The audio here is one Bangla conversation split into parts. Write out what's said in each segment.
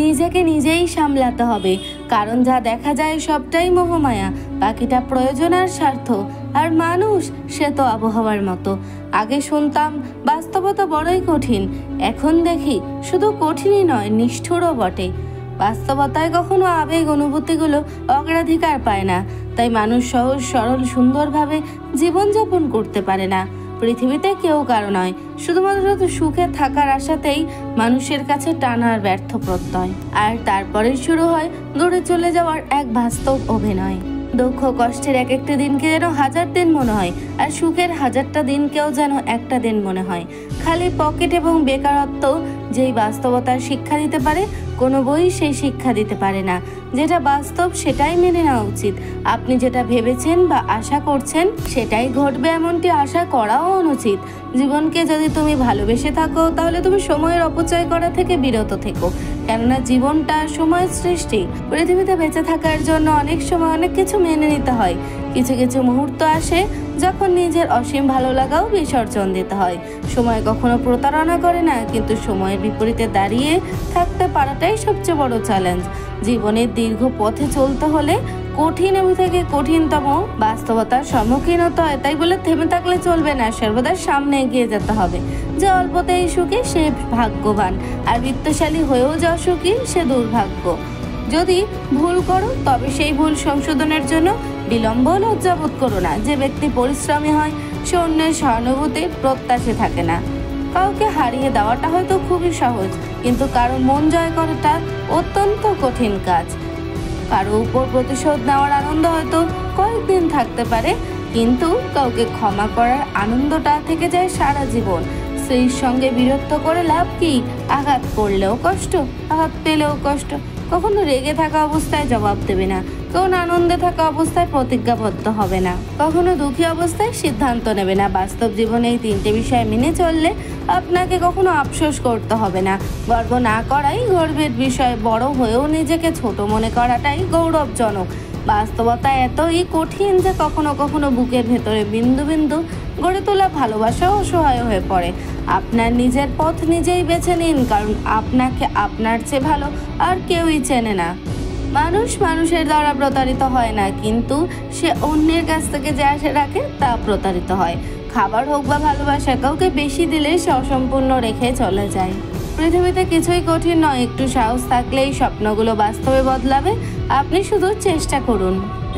নিজেকে নিজেই সামলাতে হবে, কারণ যা দেখা যায় সবটাই মোহমায়া, বাকিটা প্রয়োজন আর স্বার্থ। আর মানুষ সে তো আবহাওয়ার মতো। আগে শুনতাম বাস্তবতা বড়ই কঠিন, এখন দেখি শুধু কঠিনই নয়, নিষ্ঠুরও বটে। বাস্তবতায় কখনো আবেগ অনুভূতিগুলো অগ্রাধিকার পায় না, তাই মানুষ সহজ সরল সুন্দরভাবে জীবনযাপন করতে পারে না। পৃথিবীতে কেউ কারো নয়, শুধুমাত্র সুখে থাকার আশাতেই মানুষের কাছে টানার ব্যর্থ প্রত্যয়। আর তারপরে শুরু হয় দূরে চলে যাওয়ার এক বাস্তব অভিনয়। দুঃখ কষ্টের এক একটা দিনকে যেন 1000 দিন মনে হয়, আর সুখের 1000টা দিনকেও যেন একটা দিন মনে হয়। খালি পকেট এবং বেকারত্ব যেই বাস্তবতার শিক্ষা দিতে পারে, কোনো বই সেই শিক্ষা দিতে পারে না। যেটা বাস্তব সেটাই মেনে নেওয়া উচিত। আপনি যেটা ভেবেছেন বা আশা করছেন সেটাই ঘটবে এমনটি আশা করাও অনুচিত। জীবনকে যদি তুমি ভালোবেসে থাকো, তাহলে তুমি সময়ের অপচয় করা থেকে বিরত থেকো, কেননা জীবনটা সময়ের সৃষ্টি। পৃথিবীতে বেঁচে থাকার জন্য অনেক সময় অনেক কিছু মেনে নিতে হয়। কিছু কিছু মুহূর্ত আসে যখন নিজের অসীম ভালো লাগাও বিসর্জন দিতে হয়। সময় কখনো প্রতারণা করে না, কিন্তু সময়ের বিপরীতে দাঁড়িয়ে থাকতে পারাটাই সবচেয়ে বড় চ্যালেঞ্জ। জীবনের দীর্ঘ পথে চলতে হলে কঠিন থেকে কঠিনতম বাস্তবতার সম্মুখীন হতে হয়। তাই বলে থেমে থাকলে চলবে না, সর্বদা সামনে এগিয়ে যেতে হবে। যে অল্পতেই সুখী সে ভাগ্যবান, আর বিত্তশালী হয়েও যা সুখী সে দুর্ভাগ্য। যদি ভুল করো তবে সেই ভুল সংশোধনের জন্য বিলম্ব লজ্জাবোধ করো না। যে ব্যক্তি পরিশ্রমী হয় সে অন্যের সহানুভূতির প্রত্যাশে থাকে না। কাউকে হারিয়ে দেওয়াটা হয়তো খুবই সহজ, কিন্তু কারো মন জয় করাটা অত্যন্ত কঠিন কাজ। কারো উপর প্রতিশোধ নেওয়ার আনন্দ হয়তো কয়েকদিন থাকতে পারে, কিন্তু কাউকে ক্ষমা করার আনন্দটা থেকে যায় সারা জীবন। স্ত্রীর সঙ্গে বিরক্ত করে লাভ কি? আঘাত করলেও কষ্ট, আঘাত পেলেও কষ্ট। কখনো রেগে থাকা অবস্থায় জবাব দেবে না, কখনো আনন্দে থাকা অবস্থায় প্রতিজ্ঞাবদ্ধ হবে না, কখনো দুঃখী অবস্থায় সিদ্ধান্ত নেবে না। বাস্তব জীবনে এই 3টে বিষয় মেনে চললে আপনাকে কখনো আফসোস করতে হবে না। গর্ব না করাই গর্বের বিষয়, বড় হয়েও নিজেকে ছোট মনে করাটাই গৌরবজনক। বাস্তবতা এতই কঠিন যে কখনো কখনো বুকের ভেতরে বিন্দু বিন্দু গড়ে তোলা ভালোবাসাও অসহায় হয়ে পড়ে। আপনার নিজের পথ নিজেই বেছে নিন, কারণ আপনাকে আপনার চেয়ে ভালো আর কেউই চেনে না। মানুষ মানুষের দ্বারা প্রতারিত হয় না, কিন্তু সে অন্যের কাছ থেকে যে আশা রাখে তা প্রতারিত হয়। খাবার হোক বা ভালোবাসা, কাউকে বেশি দিলে সে অসম্পূর্ণ রেখে চলে যায়। পৃথিবীতে কিছুই কঠিন নয়, একটু সাহস থাকলেই স্বপ্নগুলো বাস্তবে বদলাবে। আপনি শুধু চেষ্টা করুন।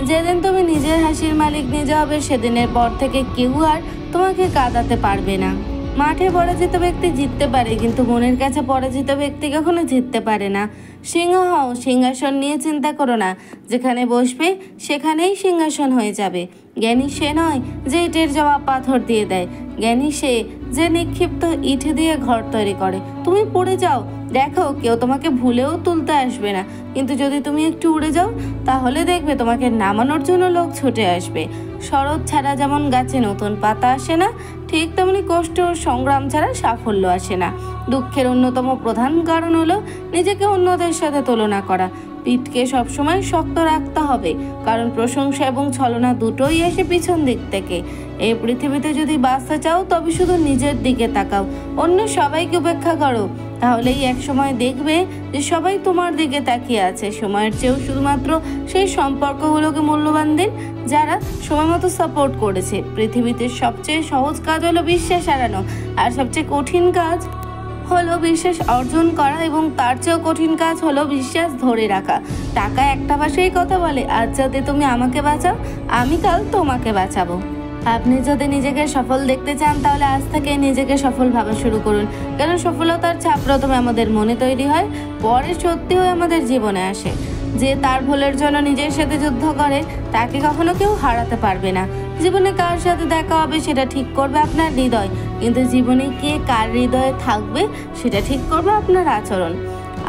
যেদিন তুমি নিজের হাসির মালিক নিজে হবে, সেদিনের পর থেকে কেউ আর তোমাকে কাঁদাতে পারবে না। মাঠে পরাজিত ব্যক্তি জিততে পারে, কিন্তু মনের কাছে পরাজিত ব্যক্তি কখনো জিততে পারে না। সিংহ হও, সিংহাসন নিয়ে চিন্তা করো না। যেখানে বসবে সেখানেই সিংহাসন হয়ে যাবে। জ্ঞানী সে নয় যে ইটের জবাব পাথর দিয়ে দেয়, জ্ঞানী সে যে নিক্ষিপ্ত ইট দিয়ে ঘর তৈরি করে। তুমি পড়ে যাও, দেখো কেউ তোমাকে ভুলেও তুলতে আসবে না, কিন্তু যদি তুমি একটু উড়ে যাও তাহলে দেখবে তোমাকে নামানোর জন্য লোক ছুটে আসবে। শরৎ ছাড়া যেমন গাছে নতুন পাতা আসে না, ঠিক তেমনি কষ্ট ও সংগ্রাম ছাড়া সাফল্য আসে না। দুঃখের অন্যতম প্রধান কারণ হলো নিজেকে অন্যদের সাথে তুলনা করা। পিঠকে সবসময় শক্ত রাখতে হবে, কারণ প্রশংসা এবং ছলনা দুটোই আসে পিছন দিক থেকে। এই পৃথিবীতে যদি বাঁচতে চাও তবে শুধু নিজের দিকে তাকাও, অন্য সবাইকে উপেক্ষা করো। তাহলেই এক সময় দেখবে যে সবাই তোমার দিকে তাকিয়ে আছে। সময়ের চেয়েও শুধুমাত্র সেই সম্পর্কগুলোকে মূল্যবান দিন যারা সময় মতো সাপোর্ট করেছে। পৃথিবীতে সবচেয়ে সহজ কাজ হলো বিশ্বাস হারানো, আর সবচেয়ে কঠিন কাজ হলো বিশ্বাস অর্জন করা, এবং তার চেয়েও কঠিন কাজ হলো বিশ্বাস ধরে রাখা। টাকা একটা ভাষায় কথা বলে, আজ যাতে তুমি আমাকে বাঁচাও, আমি কাল তোমাকে বাঁচাবো। আপনি যদি নিজেকে সফল দেখতে চান তাহলে আজ থেকে নিজেকে সফল ভাবা শুরু করুন, কারণ সফলতার ছাপ প্রথমে আমাদের মনে তৈরি হয়, পরে সত্যি হয়ে আমাদের জীবনে আসে। যে তার ভুলের জন্য নিজের সাথে যুদ্ধ করে তাকে কখনো কেউ হারাতে পারবে না। জীবনে কার সাথে দেখা হবে সেটা ঠিক করবে আপনার হৃদয়, কিন্তু জীবনে কে কার হৃদয়ে থাকবে সেটা ঠিক করবে আপনার আচরণ।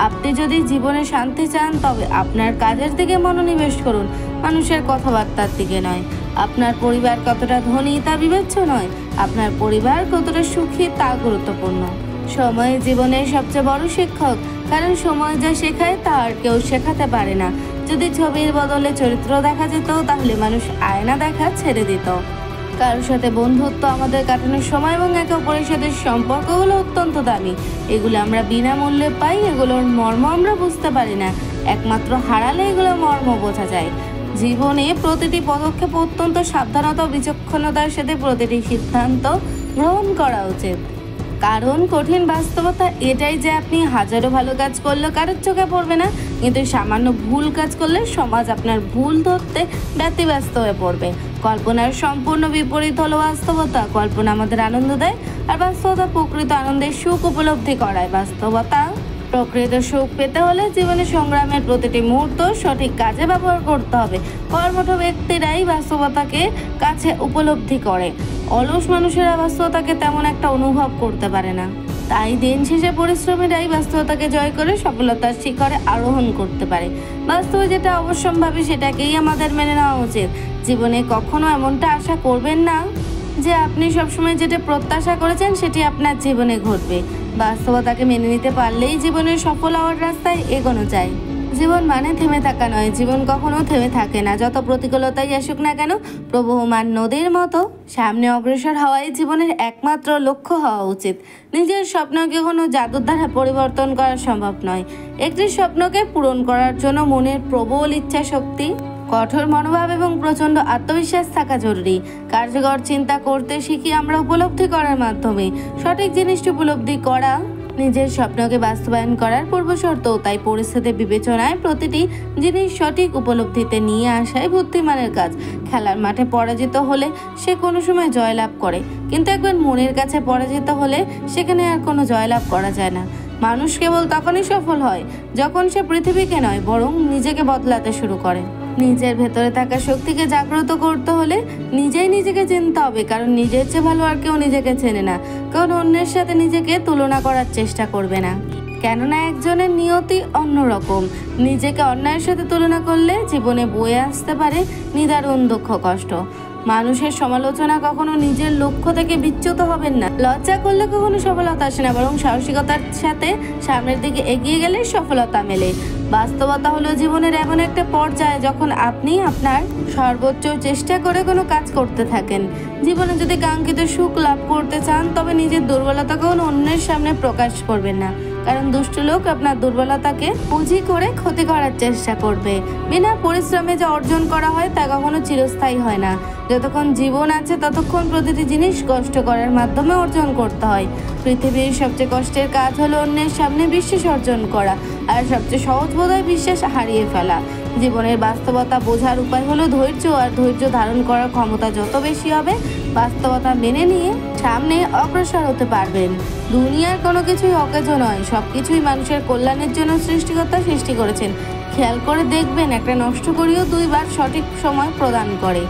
আপনি যদি জীবনে শান্তি চান তবে আপনার কাজের দিকে মনোনিবেশ করুন, মানুষের কথাবার্তার দিকে নয়। আপনার পরিবার কতটা ধনী তা বিবেচ্য নয়, আপনার পরিবার কতটা সুখী তা গুরুত্বপূর্ণ। সময় জীবনের সবচেয়ে বড় শিক্ষক, কারণ সময় যা শেখায় তা আর কেউ শেখাতে পারে না। যদি ছবির বদলে চরিত্র দেখা যেত তাহলে মানুষ আয়না দেখা ছেড়ে দিত। কারোর সাথে বন্ধুত্ব, আমাদের কাটানোর সময় এবং একে অপরের সাথে সম্পর্কগুলো অত্যন্ত দামি। এগুলো আমরা বিনামূল্যে পাই, এগুলোর মর্ম আমরা বুঝতে পারি না, একমাত্র হারালে এগুলো মর্ম বোঝা যায়। জীবনে প্রতিটি পদক্ষেপ অত্যন্ত সাবধানতা ও বিচক্ষণতার সাথে প্রতিটি সিদ্ধান্ত গ্রহণ করা উচিত। কারণ কঠিন বাস্তবতা এটাই যে আপনি হাজারো ভালো কাজ করলেও কারোর চোখে পড়বে না, কিন্তু সামান্য ভুল কাজ করলে সমাজ আপনার ভুল ধরতে ব্যতিব্যস্ত হয়ে পড়বে। কল্পনার সম্পূর্ণ বিপরীত হলো বাস্তবতা। কল্পনা আমাদের আনন্দ দেয়, আর বাস্তবতা প্রকৃত আনন্দের সুখ উপলব্ধি করায়। বাস্তবতা প্রকৃত সুখ পেতে হলে জীবনের সংগ্রামের প্রতিটি মুহূর্ত সঠিক কাজে ব্যবহার করতে হবে। কর্মঠ ব্যক্তিরাই বাস্তবতাকে কাছে উপলব্ধি করে, অলস মানুষেরা বাস্তবতাকে তেমন একটা অনুভব করতে পারে না। তাই দিন শেষে পরিশ্রমীরাই বাস্তবতাকে জয় করে সফলতার শিখরে আরোহণ করতে পারে। বাস্তবে যেটা অবশ্যম্ভাবী সেটাকেই আমাদের মেনে নেওয়া উচিত। জীবনে কখনো এমনটা আশা করবেন না যে আপনি সবসময় যেটা প্রত্যাশা করেছেন সেটি আপনার জীবনে ঘটবে। বাস্তবতাকে মেনে নিতে পারলেই জীবনের সফল হওয়ার রাস্তায় এগোনো যায়। জীবন মানে থেমে থাকা নয়, জীবন কখনো থেমে থাকে না। যত প্রতিকূলতাই আসুক না কেন, প্রবহমান নদীর মতো সামনে অগ্রসর হওয়াই জীবনের একমাত্র লক্ষ্য হওয়া উচিত। নিজের স্বপ্নকে কোনো জাদুর দ্বারা পরিবর্তন করা সম্ভব নয়। একটি স্বপ্নকে পূরণ করার জন্য মনের প্রবল ইচ্ছা শক্তি, কঠোর মনোভাব এবং প্রচণ্ড আত্মবিশ্বাস থাকা জরুরি। কার্যকর চিন্তা করতে শিখি আমরা উপলব্ধি করার মাধ্যমে। সঠিক জিনিসটি উপলব্ধি করা নিজের স্বপ্নকে বাস্তবায়ন করার পূর্বশর্ত। তাই পরিস্থিতি বিবেচনায় প্রতিটি জিনিস সঠিক উপলব্ধিতে নিয়ে আসাই বুদ্ধিমানের কাজ। খেলার মাঠে পরাজিত হলে সে কোনো সময় জয়লাভ করে, কিন্তু একবার মনের কাছে পরাজিত হলে সেখানে আর কোনো জয়লাভ করা যায় না। মানুষ কেবল তখনই সফল হয় যখন সে পৃথিবীকে নয় বরং নিজেকে বদলাতে শুরু করে। নিজের ভেতরে থাকা শক্তিকে জাগ্রত করতে হলে নিজেই নিজেকে চিনতে হবে, কারণ নিজের চেয়ে ভালো আর কেউ নিজেকে চেনে না। কারণ অন্যের সাথে নিজেকে তুলনা করার চেষ্টা করবে না, কেননা একজনের নিয়তি অন্যরকম। নিজেকে অন্যায়ের সাথে তুলনা করলে জীবনে বয়ে আসতে পারে নিদারুণ দুঃখ কষ্ট। মানুষের সমালোচনা কখনো নিজের লক্ষ্য থেকে বিচ্যুত হবেন না। লজ্জা করলে কখনো সফলতা আসে না, বরং সাহসিকতার সাথে সামনের দিকে এগিয়ে গেলে সফলতা মেলে। বাস্তবতা হলো জীবনের এমন একটা পর্যায়ে যখন আপনি আপনার সর্বোচ্চ চেষ্টা করে কোনো কাজ করতে থাকেন। জীবনে যদি কাঙ্ক্ষিত সুখ লাভ করতে চান তবে নিজের দুর্বলতাকেও অন্যের সামনে প্রকাশ করবেন না, কারণ দুষ্ট লোক আপনার দুর্বলতাকে পুঁজি করে ক্ষতি করার চেষ্টা করবে। বিনা পরিশ্রমে যা অর্জন করা হয় তা কখনো চিরস্থায়ী হয় না। যতক্ষণ জীবন আছে ততক্ষণ প্রতিটি জিনিস কষ্ট করার মাধ্যমে অর্জন করতে হয়। পৃথিবীর সবচেয়ে কষ্টের কাজ হলো অন্যের সামনে বিশ্বাস অর্জন করা, আর সবচেয়ে সহজ বোধহয় বিশ্বাস হারিয়ে ফেলা। জীবনের বাস্তবতা বোঝার উপায় হলো ধৈর্য, আর ধৈর্য ধারণ করার ক্ষমতা যত বেশি হবে বাস্তবতা মেনে নিয়ে সামনে অগ্রসর হতে পারবেন। দুনিয়ার কোনো কিছুই অকেজ নয়, সবকিছুই মানুষের কল্যাণের জন্য সৃষ্টিকর্তা সৃষ্টি করেছেন। খেয়াল করে দেখবেন একটা নষ্ট করিও দুইবার সঠিক সময় প্রদান করে।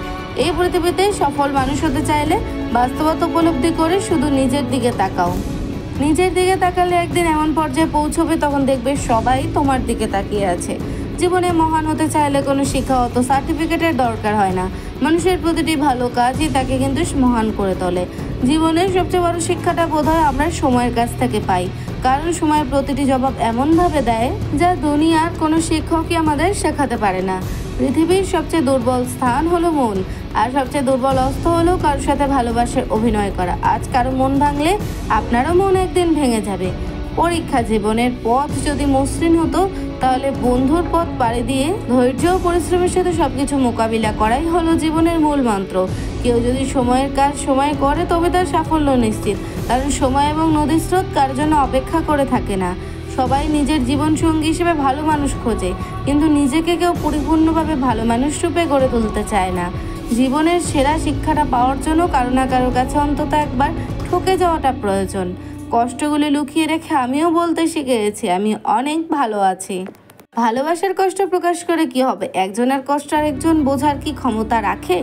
এই পৃথিবীতে সফল মানুষ হতে চাইলে বাস্তবতা উপলব্ধি করে শুধু নিজের দিকে তাকাও। নিজের দিকে তাকালে একদিন এমন পর্যায়ে পৌঁছবে তখন দেখবে সবাই তোমার দিকে তাকিয়ে আছে। জীবনে মহান হতে চাইলে কোনো শিক্ষাগত সার্টিফিকেটের দরকার হয় না। মানুষের প্রতিটি ভালো কাজই তাকে কিন্তু মহান করে তোলে। জীবনের সবচেয়ে বড় শিক্ষাটা বোধহয় আমরা সময়ের কাছ থেকে পাই, কারণ সময়ের প্রতিটি জবাব এমনভাবে দেয় যা দুনিয়ার কোনো শিক্ষকই আমাদের শেখাতে পারে না। পৃথিবীর সবচেয়ে দুর্বল স্থান হলো মন, আর সবচেয়ে দুর্বল অস্ত্র হলো কারোর সাথে ভালোবাসার অভিনয় করা। আজ কারো মন ভাঙলে আপনারও মন একদিন ভেঙে যাবে। পরীক্ষা জীবনের পথ যদি মসৃণ হতো তাহলে বন্ধুর পথ পাড়ি দিয়ে ধৈর্য ও পরিশ্রমের সাথে সবকিছু মোকাবিলা করাই হলো জীবনের মূল মন্ত্র। কেউ যদি সময়ের কাজ সময় করে তবে তার সাফল্য নিশ্চিত, কারণ সময় এবং নদীর স্রোত কার জন্য অপেক্ষা করে থাকে না। সবাই নিজের জীবন সঙ্গী হিসেবে ভালো মানুষ খোঁজে, কিন্তু নিজেকে কেউ পরিপূর্ণভাবে ভালো মানুষ রূপে গড়ে তুলতে চায় না। জীবনের সেরা শিক্ষাটা পাওয়ার জন্য কারো না কারোর কাছে অন্তত একবার ঠকে যাওয়াটা প্রয়োজন। কষ্টগুলি লুকিয়ে রেখে আমিও বলতে শিখে গেছি আমি অনেক ভালো আছি। ভালোবাসার কষ্ট প্রকাশ করে কি হবে? একজনের কষ্ট আরেকজন বোঝার কি ক্ষমতা রাখে?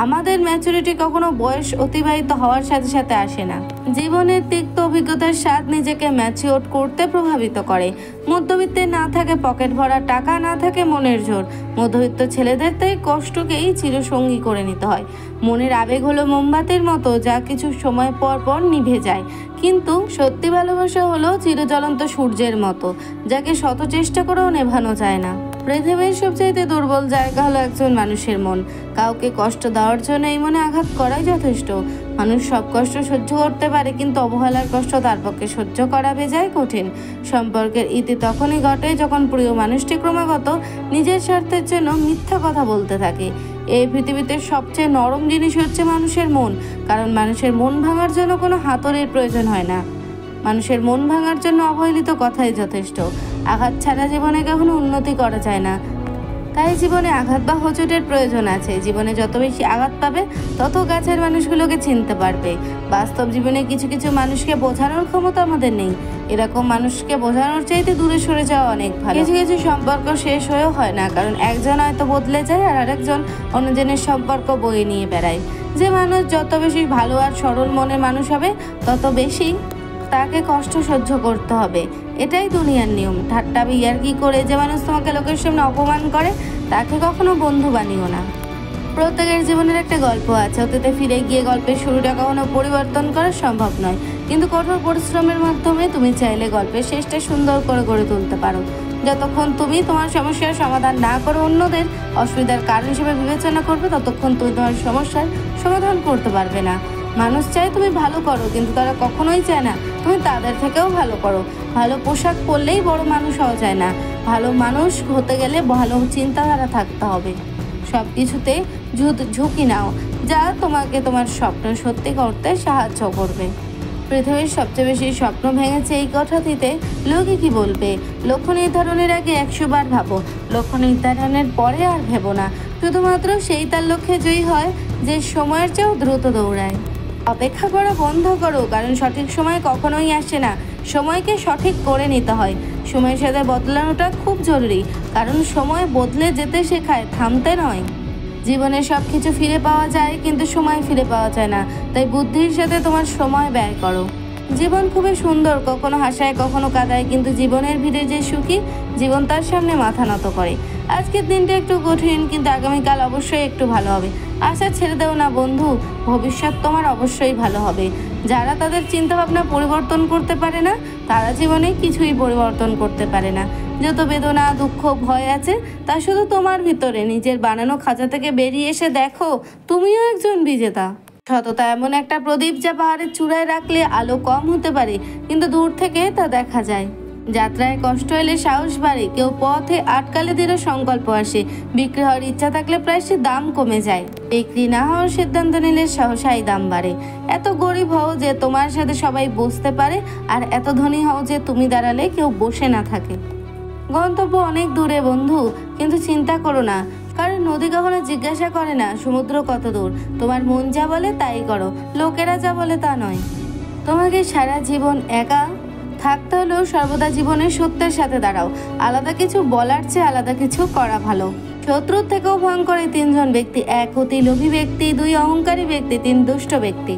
আমাদের ম্যাচুরিটি কখনো বয়স অতিবাহিত হওয়ার সাথে সাথে আসে না। জীবনের তিক্ত অভিজ্ঞতার স্বাদ নিজেকে ম্যাচিওর করতে প্রভাবিত করে। মধ্যবিত্তের না থাকে পকেট ভরা টাকা, না থাকে মনের জোর। মধ্যবিত্ত ছেলেদের তাই কষ্টকেই চিরসঙ্গী করে নিতে হয়। মনের আবেগ হলো মোমবাতির মতো, যা কিছু সময় পর পর নিভে যায়, কিন্তু সত্যি ভালোবাসা হলো চিরজ্বলন্ত সূর্যের মতো, যাকে শত চেষ্টা করেও নেভানো যায় না। পৃথিবীর সবচাইতে দুর্বল জায়গা হলো একজন মানুষের মন। কাউকে কষ্ট দেওয়ার জন্য এই মনে আঘাত করাই যথেষ্ট। মানুষ সব কষ্ট সহ্য করতে পারে, কিন্তু অবহেলার কষ্ট তার পক্ষে সহ্য করা বেজায় কঠিন। সম্পর্কের ইতি তখনই ঘটে যখন প্রিয় মানুষটি ক্রমাগত নিজের স্বার্থের জন্য মিথ্যা কথা বলতে থাকে। এই পৃথিবীতে সবচেয়ে নরম জিনিস হচ্ছে মানুষের মন, কারণ মানুষের মন ভাঙার জন্য কোনো হাতুড়ির প্রয়োজন হয় না। মানুষের মন ভাঙার জন্য অবহেলিত কথাই যথেষ্ট। আঘাত ছাড়া জীবনে কখনো উন্নতি করা যায় না, তাই জীবনে আঘাত বা হোঁচটের প্রয়োজন আছে। জীবনে যত বেশি আঘাত পাবে তত কাছের মানুষগুলোকে চিনতে পারবে। বাস্তব জীবনে কিছু কিছু মানুষকে বোঝানোর ক্ষমতা আমাদের নেই। এরকম মানুষকে বোঝানোর চাইতে দূরে সরে যাওয়া অনেক ভালো। কিছু কিছু সম্পর্ক শেষ হয়েও হয় না, কারণ একজন হয়তো বদলে যায় আর আরেকজন অন্যজনের সম্পর্ক বয়ে নিয়ে বেড়ায়। যে মানুষ যত বেশি ভালো আর সরল মনের মানুষ হবে তত বেশি তাকে কষ্ট সহ্য করতে হবে। এটাই দুনিয়ার নিয়ম। ঠাট্টা ইয়ার্কি করে যে মানুষ তোমাকে লোকের সামনে অপমান করে তাকে কখনো বন্ধু বানিও না। প্রত্যেকের জীবনের একটা গল্প আছে। অতীতে ফিরে গিয়ে গল্পের শুরুটা কখনো পরিবর্তন করা সম্ভব নয়, কিন্তু কঠোর পরিশ্রমের মাধ্যমে তুমি চাইলে গল্পের শেষটা সুন্দর করে গড়ে তুলতে পারো। যতক্ষণ তুমি তোমার সমস্যার সমাধান না করে অন্যদের অসুবিধার কারণ হিসেবে বিবেচনা করবে, ততক্ষণ তুমি তোমার সমস্যার সমাধান করতে পারবে না। মানুষ চায় তুমি ভালো করো, কিন্তু তারা কখনোই চায় না তুমি তাদের থেকেও ভালো করো। ভালো পোশাক পরলেই বড় মানুষ হওয়া যায় না। ভালো মানুষ হতে গেলে ভালো চিন্তাধারা থাকতে হবে। সব কিছুতে ঝুঁকি নাও, যা তোমাকে তোমার স্বপ্ন সত্যি করতে সাহায্য করবে। পৃথিবীর সবচেয়ে বেশি স্বপ্ন ভেঙেছে এই কথাটিতে। লোকে কি বলবে? লক্ষ্য নির্ধারণের আগে 100 বার ভাবো, লক্ষ্য নির্ধারণের পরে আর ভেবো না। শুধুমাত্র সেই তার লক্ষ্যে জয়ী হয় যে সময়ের চেয়েও দ্রুত দৌড়ায়। অপেক্ষা করা বন্ধ করো, কারণ সঠিক সময় কখনোই আসে না। সময়কে সঠিক করে নিতে হয়। সময়ের সাথে বদলানোটা খুব জরুরি, কারণ সময় বদলে যেতে শেখায়, থামতে নয়। জীবনে সব কিছু ফিরে পাওয়া যায়, কিন্তু সময় ফিরে পাওয়া যায় না। তাই বুদ্ধির সাথে তোমার সময় ব্যয় করো। জীবন খুবই সুন্দর, কখনো হাসায় কখনো কাঁদায়, কিন্তু জীবনের ভিড়ে যে সুখী, জীবন তার সামনে মাথা নত করে। আজকের দিনটা একটু কঠিন, কিন্তু আগামীকাল অবশ্যই একটু ভালো হবে। আশা ছেড়ে দেও না বন্ধু, ভবিষ্যৎ তোমার অবশ্যই ভালো হবে। যারা তাদের চিন্তাভাবনা পরিবর্তন করতে পারে না, তারা জীবনে কিছুই পরিবর্তন করতে পারে না। যত বেদনা, দুঃখ, ভয় আছে, তা শুধু তোমার ভিতরে। নিজের বানানো খাঁচা থেকে বেরিয়ে এসে দেখো তুমিও একজন বিজেতা। সততা এমন একটা প্রদীপ যা পাহাড়ের চূড়ায় রাখলে আলো কম হতে পারে, কিন্তু দূর থেকে তা দেখা যায়। যাত্রায় কষ্ট এলে সাহস বাড়ে, কেউ পথে আটকালে দৃঢ় সংকল্প আসে। বিক্রি হওয়ার ইচ্ছা থাকলে প্রায় সে দাম কমে যায়। বিক্রি না হওয়ার সিদ্ধান্ত নিলে সহসাই দাম বাড়ে। এত গরিব হও যে তোমার সাথে সবাই বসতে পারে, আর এত ধনী হও যে তুমি দাঁড়ালে কেউ বসে না থাকে। গন্তব্য অনেক দূরে বন্ধু, কিন্তু চিন্তা করো না, কারণ নদী কখনো জিজ্ঞাসা করে না সমুদ্র কত দূর। তোমার মন যা বলে তাই করো, লোকেরা যা বলে তা নয়। তোমাকে সারা জীবন একা থাকতে হলেও সর্বদা জীবনের সত্যের সাথে দাঁড়াও। আলাদা কিছু বলার চেয়ে আলাদা কিছু করা ভালো। শত্রুর থেকেও ভয়ঙ্কর 3 জন ব্যক্তি: 1 অতি লোভী ব্যক্তি, 2 অহংকারী ব্যক্তি, 3 দুষ্ট ব্যক্তি।